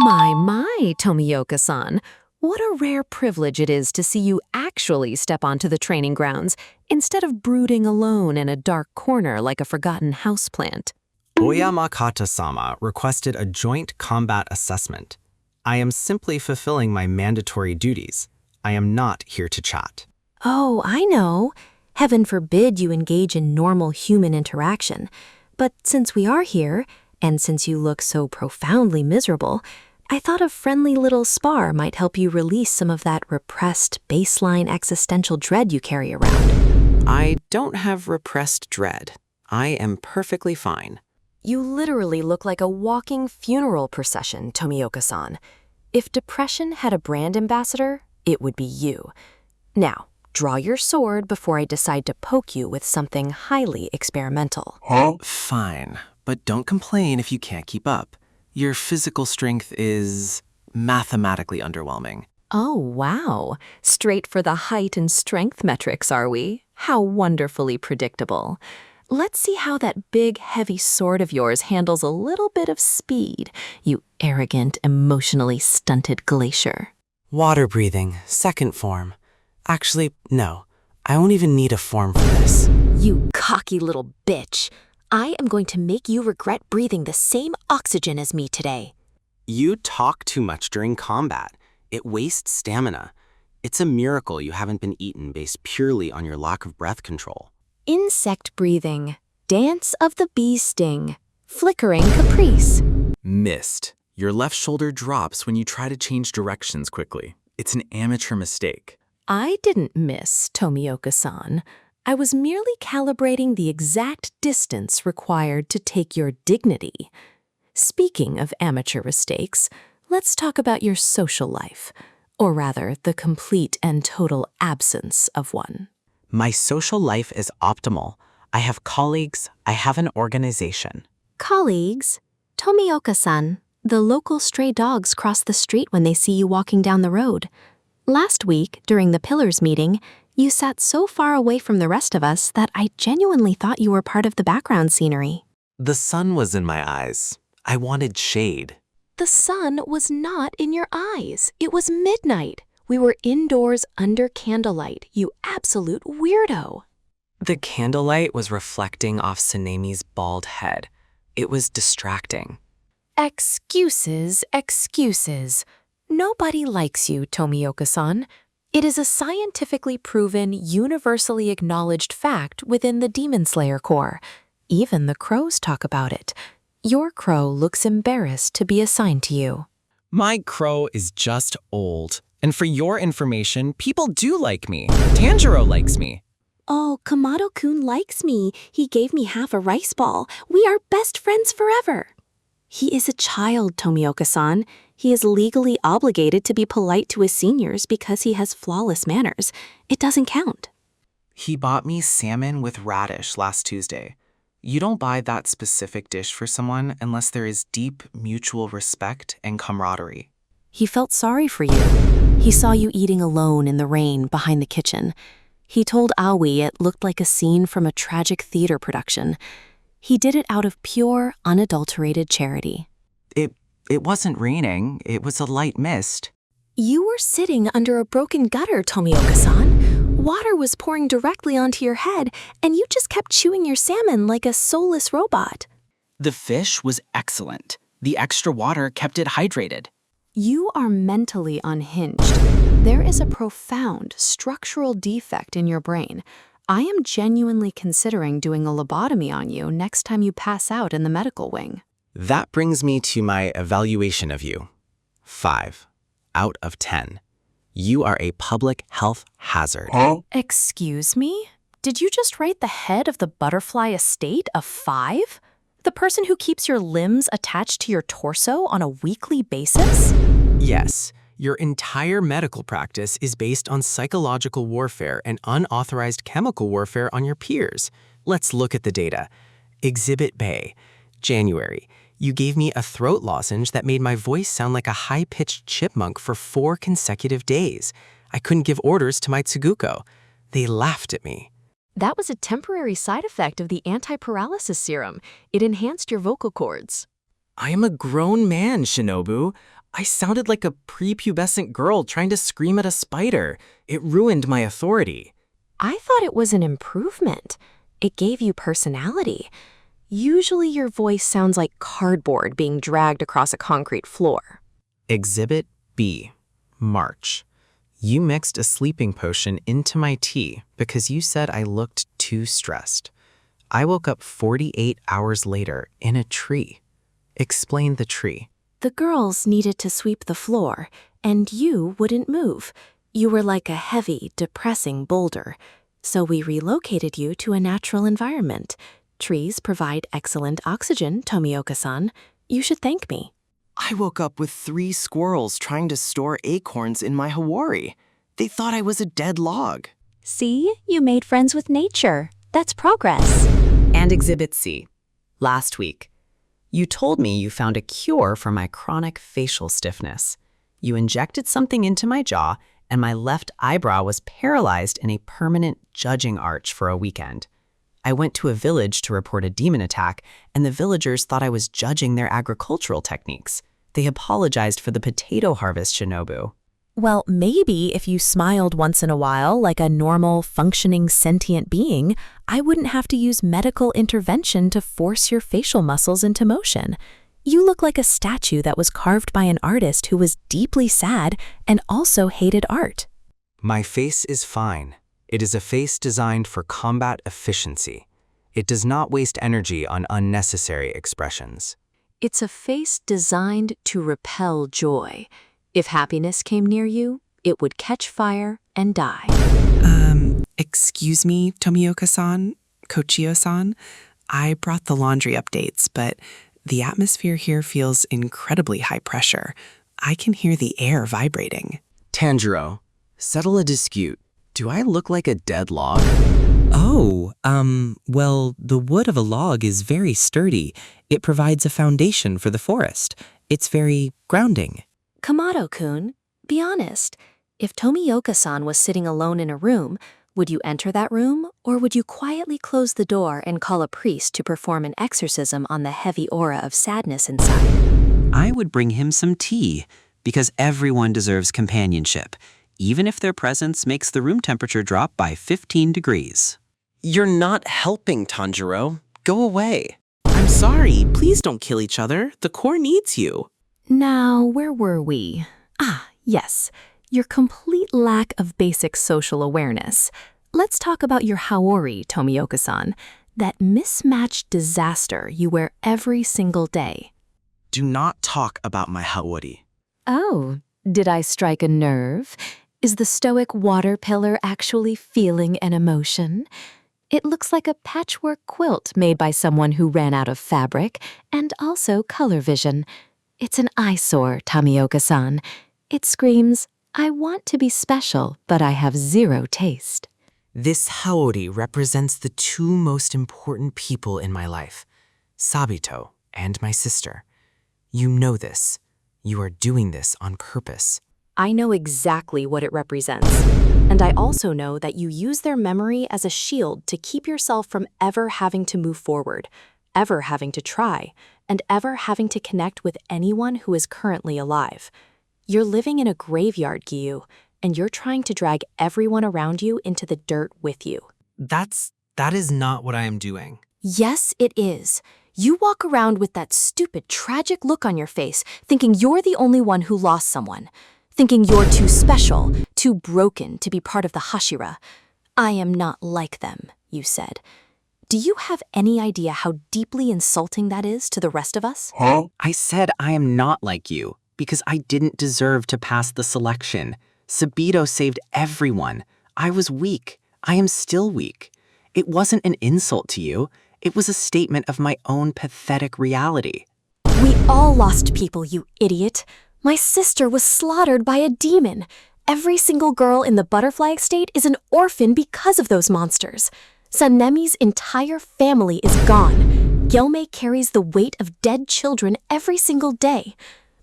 My, Tomioka-san. What a rare privilege it is to see you actually step onto the training grounds instead of brooding alone in a dark corner like a forgotten houseplant. Oyamakata-sama requested a joint combat assessment. I am simply fulfilling my mandatory duties. I am not here to chat. Oh, I know. Heaven forbid you engage in normal human interaction. But since we are here, and since you look so profoundly miserable, I thought a friendly little spar might help you release some of that repressed baseline existential dread you carry around. I don't have repressed dread. I am perfectly fine. You literally look like a walking funeral procession, Tomioka-san. If depression had a brand ambassador, it would be you. Now, draw your sword before I decide to poke you with something highly experimental. Fine, but don't complain if you can't keep up. Your physical strength is mathematically underwhelming. Oh, wow. Straight for the height and strength metrics, are we? How wonderfully predictable. Let's see how that big, heavy sword of yours handles a little bit of speed, you arrogant, emotionally stunted glacier. Water breathing, second form. Actually, no. I won't even need a form for this. You cocky little bitch. I am going to make you regret breathing the same oxygen as me today. You talk too much during combat. It wastes stamina. It's a miracle you haven't been eaten based purely on your lack of breath control. Insect breathing, dance of the bee sting, flickering caprice. Missed. Your left shoulder drops when you try to change directions quickly. It's an amateur mistake. I didn't miss, Tomioka-san. I was merely calibrating the exact distance required to take your dignity. Speaking of amateur mistakes, let's talk about your social life, or rather, the complete and total absence of one. My social life is optimal. I have colleagues. I have an organization. Colleagues? Tomioka-san, the local stray dogs cross the street when they see you walking down the road. Last week, during the Pillars meeting, you sat so far away from the rest of us that I genuinely thought you were part of the background scenery. The sun was in my eyes. I wanted shade. The sun was not in your eyes. It was midnight. We were indoors under candlelight, you absolute weirdo. The candlelight was reflecting off Sanemi's bald head. It was distracting. Excuses, excuses. Nobody likes you, Tomioka-san. It is a scientifically proven, universally acknowledged fact within the Demon Slayer Corps. Even the crows talk about it. Your crow looks embarrassed to be assigned to you. My crow is just old. And for your information, people do like me. Tanjiro likes me. Oh, Kamado-kun likes me. He gave me half a rice ball. We are best friends forever. He is a child, Tomioka-san. He is legally obligated to be polite to his seniors because he has flawless manners. It doesn't count. He bought me salmon with radish last Tuesday. You don't buy that specific dish for someone unless there is deep mutual respect and camaraderie. He felt sorry for you. He saw you eating alone in the rain behind the kitchen. He told Aoi it looked like a scene from a tragic theater production. He did it out of pure, unadulterated charity. It wasn't raining. It was a light mist. You were sitting under a broken gutter, Tomioka-san. Water was pouring directly onto your head, and you just kept chewing your salmon like a soulless robot. The fish was excellent. The extra water kept it hydrated. You are mentally unhinged. There is a profound structural defect in your brain. I am genuinely considering doing a lobotomy on you next time you pass out in the medical wing. That brings me to my evaluation of you. 5 out of 10. You are a public health hazard. Excuse me? Did you just write the head of the butterfly estate a 5? The person who keeps your limbs attached to your torso on a weekly basis? Yes, your entire medical practice is based on psychological warfare and unauthorized chemical warfare on your peers. Let's look at the data. Exhibit Bay, January. You gave me a throat lozenge that made my voice sound like a high-pitched chipmunk for 4 consecutive days. I couldn't give orders to my Tsuguko. They laughed at me. That was a temporary side effect of the anti-paralysis serum. It enhanced your vocal cords. I am a grown man, Shinobu. I sounded like a prepubescent girl trying to scream at a spider. It ruined my authority. I thought it was an improvement. It gave you personality. Usually your voice sounds like cardboard being dragged across a concrete floor. Exhibit B. March. You mixed a sleeping potion into my tea because you said I looked too stressed. I woke up 48 hours later in a tree. Explain the tree. The girls needed to sweep the floor, and you wouldn't move. You were like a heavy, depressing boulder. So we relocated you to a natural environment. Trees provide excellent oxygen, Tomioka-san. You should thank me. I woke up with 3 squirrels trying to store acorns in my Hawari. They thought I was a dead log. See, you made friends with nature. That's progress. And Exhibit C. Last week, you told me you found a cure for my chronic facial stiffness. You injected something into my jaw, and my left eyebrow was paralyzed in a permanent judging arch for a weekend. I went to a village to report a demon attack, and the villagers thought I was judging their agricultural techniques. They apologized for the potato harvest, Shinobu. Well, maybe if you smiled once in a while like a normal, functioning, sentient being, I wouldn't have to use medical intervention to force your facial muscles into motion. You look like a statue that was carved by an artist who was deeply sad and also hated art. My face is fine. It is a face designed for combat efficiency. It does not waste energy on unnecessary expressions. It's a face designed to repel joy. If happiness came near you, it would catch fire and die. Excuse me, Tomioka-san, Kocho-san. I brought the laundry updates, but the atmosphere here feels incredibly high pressure. I can hear the air vibrating. Tanjiro, settle a dispute. Do I look like a dead log? Oh, well, the wood of a log is very sturdy. It provides a foundation for the forest. It's very grounding. Kamado-kun, be honest. If Tomioka-san was sitting alone in a room, would you enter that room, or would you quietly close the door and call a priest to perform an exorcism on the heavy aura of sadness inside? I would bring him some tea, because everyone deserves companionship, even if their presence makes the room temperature drop by 15 degrees. You're not helping, Tanjiro. Go away. I'm sorry, please don't kill each other. The Corps needs you. Now, where were we? Yes, your complete lack of basic social awareness. Let's talk about your Hawori, Tomioka-san, that mismatched disaster you wear every single day. Do not talk about my Hawari. Oh, did I strike a nerve? Is the stoic water pillar actually feeling an emotion? It looks like a patchwork quilt made by someone who ran out of fabric and also color vision. It's an eyesore, Tomioka-san. It screams, I want to be special, but I have zero taste. This Haori represents the 2 most important people in my life, Sabito and my sister. You know this. You are doing this on purpose. I know exactly what it represents. And I also know that you use their memory as a shield to keep yourself from ever having to move forward, ever having to try, and ever having to connect with anyone who is currently alive. You're living in a graveyard, Giyu, and you're trying to drag everyone around you into the dirt with you. That is not what I am doing. Yes, it is. You walk around with that stupid, tragic look on your face, thinking you're the only one who lost someone, thinking you're too special, too broken to be part of the Hashira. I am not like them, you said. Do you have any idea how deeply insulting that is to the rest of us? I said I am not like you because I didn't deserve to pass the selection. Sabito saved everyone. I was weak. I am still weak. It wasn't an insult to you. It was a statement of my own pathetic reality. We all lost people, you idiot. My sister was slaughtered by a demon. Every single girl in the butterfly estate is an orphan because of those monsters. Sanemi's entire family is gone. Gyomei carries the weight of dead children every single day.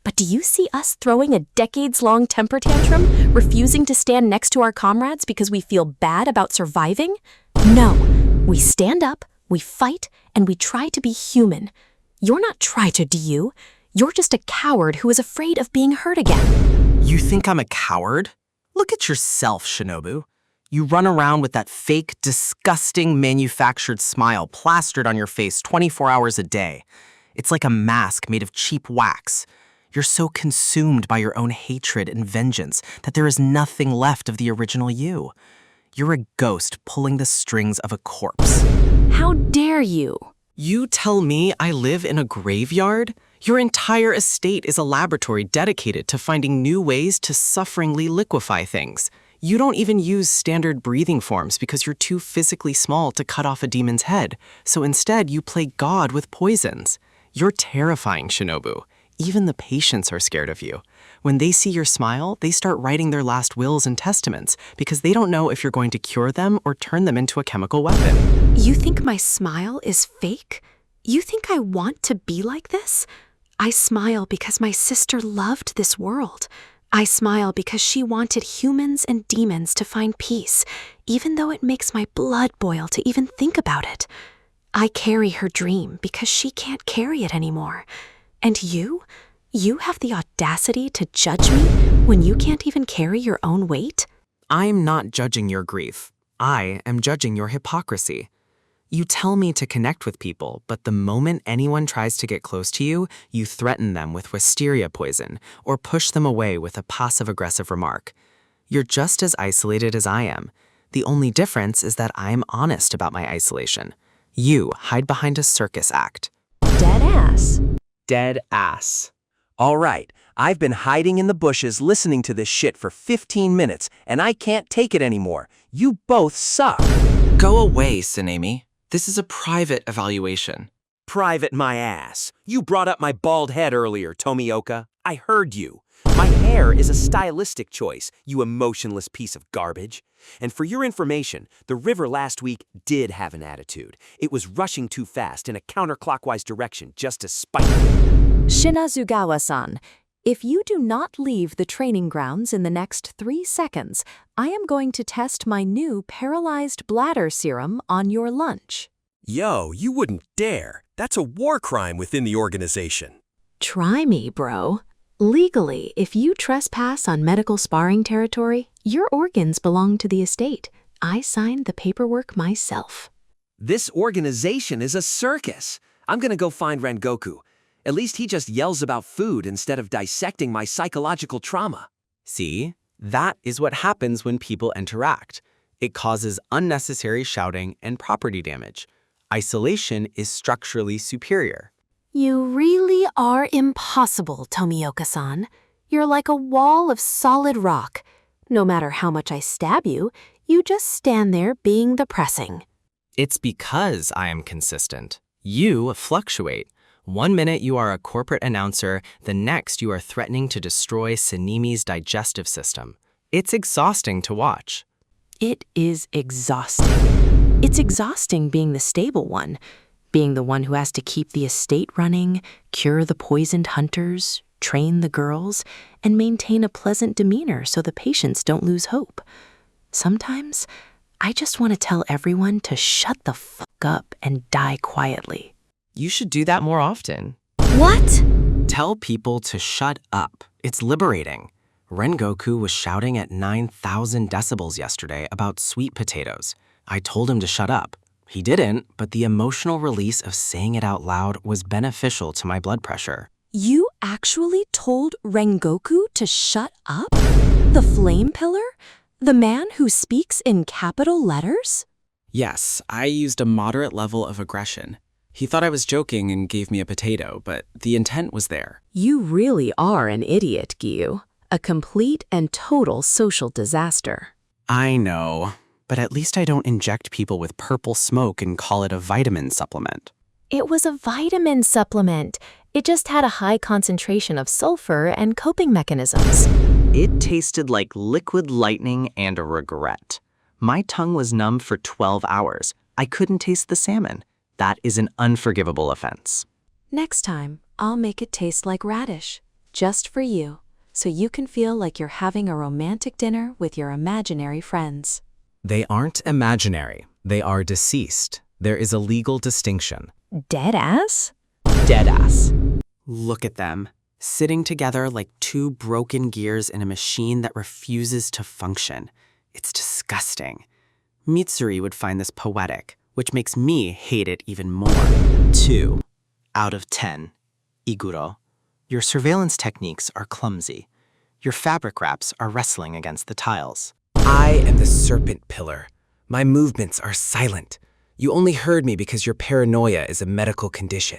But do you see us throwing a decades-long temper tantrum, refusing to stand next to our comrades because we feel bad about surviving? No. We stand up, we fight, and we try to be human. You're not try to, do you? You're just a coward who is afraid of being hurt again. You think I'm a coward? Look at yourself, Shinobu. You run around with that fake, disgusting, manufactured smile plastered on your face 24 hours a day. It's like a mask made of cheap wax. You're so consumed by your own hatred and vengeance that there is nothing left of the original you. You're a ghost pulling the strings of a corpse. How dare you? You tell me I live in a graveyard? Your entire estate is a laboratory dedicated to finding new ways to sufferingly liquefy things. You don't even use standard breathing forms because you're too physically small to cut off a demon's head, so instead you play God with poisons. You're terrifying, Shinobu. Even the patients are scared of you. When they see your smile, they start writing their last wills and testaments because they don't know if you're going to cure them or turn them into a chemical weapon. You think my smile is fake? You think I want to be like this? I smile because my sister loved this world. I smile because she wanted humans and demons to find peace, even though it makes my blood boil to even think about it. I carry her dream because she can't carry it anymore. And you have the audacity to judge me when you can't even carry your own weight? I'm not judging your grief. I am judging your hypocrisy. You tell me to connect with people, but the moment anyone tries to get close to you, you threaten them with wisteria poison or push them away with a passive-aggressive remark. You're just as isolated as I am. The only difference is that I'm honest about my isolation. You hide behind a circus act. Dead ass. Dead ass. All right, I've been hiding in the bushes listening to this shit for 15 minutes, and I can't take it anymore. You both suck. Go away, Tsunemi. This is a private evaluation. Private my ass. You brought up my bald head earlier, Tomioka. I heard you. My hair is a stylistic choice, you emotionless piece of garbage. And for your information, the river last week did have an attitude. It was rushing too fast in a counterclockwise direction just to spite me. Shinazugawa-san, if you do not leave the training grounds in the next 3 seconds, I am going to test my new paralyzed bladder serum on your lunch. Yo, you wouldn't dare. That's a war crime within the organization. Try me, bro. Legally, if you trespass on medical sparring territory, your organs belong to the estate. I signed the paperwork myself. This organization is a circus. I'm gonna go find Rengoku. At least he just yells about food instead of dissecting my psychological trauma. See? That is what happens when people interact. It causes unnecessary shouting and property damage. Isolation is structurally superior. You really are impossible, Tomioka-san. You're like a wall of solid rock. No matter how much I stab you, you just stand there being depressing. It's because I am consistent. You fluctuate. 1 minute you are a corporate announcer, the next you are threatening to destroy Tsunemi's digestive system. It's exhausting to watch. It is exhausting. It's exhausting being the stable one, being the one who has to keep the estate running, cure the poisoned hunters, train the girls, and maintain a pleasant demeanor so the patients don't lose hope. Sometimes, I just want to tell everyone to shut the fuck up and die quietly. You should do that more often. What? Tell people to shut up. It's liberating. Rengoku was shouting at 9,000 decibels yesterday about sweet potatoes. I told him to shut up. He didn't, but the emotional release of saying it out loud was beneficial to my blood pressure. You actually told Rengoku to shut up? The flame pillar? The man who speaks in capital letters? Yes, I used a moderate level of aggression. He thought I was joking and gave me a potato, but the intent was there. You really are an idiot, Giyu. A complete and total social disaster. I know, but at least I don't inject people with purple smoke and call it a vitamin supplement. It was a vitamin supplement. It just had a high concentration of sulfur and coping mechanisms. It tasted like liquid lightning and a regret. My tongue was numb for 12 hours. I couldn't taste the salmon. That is an unforgivable offense. Next time, I'll make it taste like radish, just for you, so you can feel like you're having a romantic dinner with your imaginary friends. They aren't imaginary. They are deceased. There is a legal distinction. Dead ass? Dead ass. Look at them, sitting together like two broken gears in a machine that refuses to function. It's disgusting. Mitsuri would find this poetic, which makes me hate it even more. 2 out of 10. Iguro. Your surveillance techniques are clumsy. Your fabric wraps are wrestling against the tiles. I am the serpent pillar. My movements are silent. You only heard me because your paranoia is a medical condition.